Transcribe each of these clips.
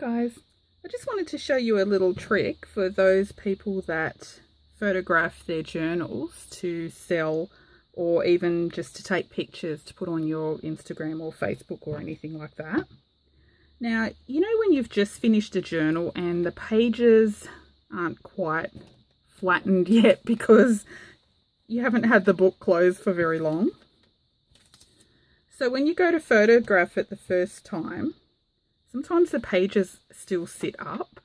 guys, I just wanted to show you a little trick for those people that photograph their journals to sell, or even just to take pictures to put on your Instagram or Facebook or anything like that. Now, you know when you've just finished a journal and the pages aren't quite flattened yet because you haven't had the book closed for very long? So when you go to photograph it the first time, sometimes the pages still sit up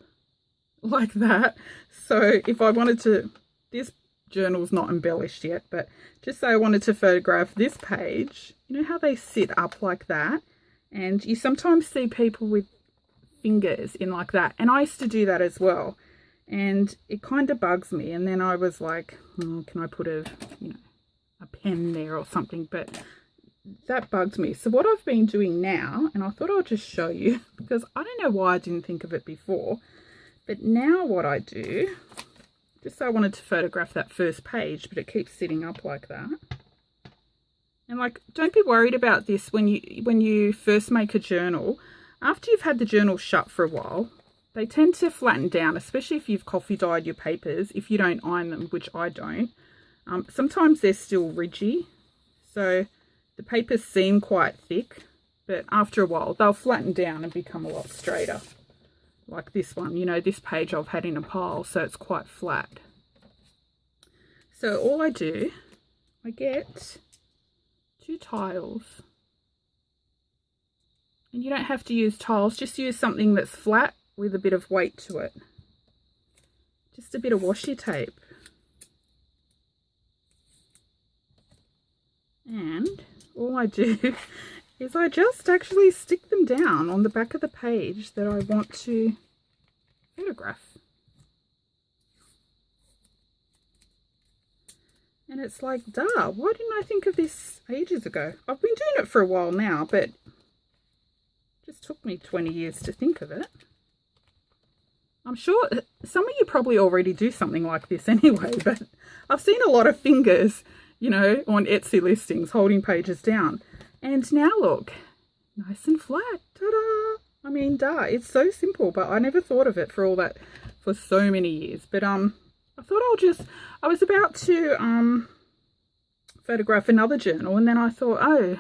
like that. So if I wanted to, this journal's not embellished yet, but just say I wanted to photograph this page, you know how they sit up like that? And you sometimes see people with fingers in like that. And I used to do that as well. And it kind of bugs me. And then I was like, can I put a pen there or something? But that bugged me. So what I've been doing now, and I thought I'll just show you because I don't know why I didn't think of it before, but now what I do, just so I wanted to photograph that first page, but it keeps sitting up like that. And like, don't be worried about this when you first make a journal. After you've had the journal shut for a while, they tend to flatten down, especially if you've coffee dyed your papers, if you don't iron them, which I don't. Sometimes they're still ridgy. So the papers seem quite thick, but after a while they'll flatten down and become a lot straighter. Like this one, this page I've had in a pile, so it's quite flat. So all I do, I get 2 tiles. And you don't have to use tiles, just use something that's flat with a bit of weight to it. Just a bit of washi tape. And all I do is I just actually stick them down on the back of the page that I want to photograph. And it's like, duh, why didn't I think of this ages ago? I've been doing it for a while now, but it just took me 20 years to think of it. I'm sure some of you probably already do something like this anyway, but I've seen a lot of fingers, on Etsy listings holding pages down. And now look, nice and flat. Ta-da! I mean, duh, it's so simple, but I never thought of it for so many years. But I thought I was about to photograph another journal, and then I thought, oh,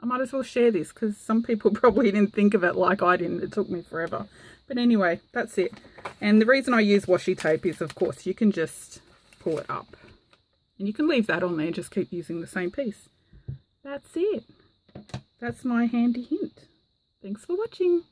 I might as well share this because some people probably didn't think of it like I didn't. It took me forever. But anyway, that's it. And the reason I use washi tape is, of course, you can just pull it up. And you can leave that on there, just keep using the same piece. That's it. That's my handy hint. Thanks for watching.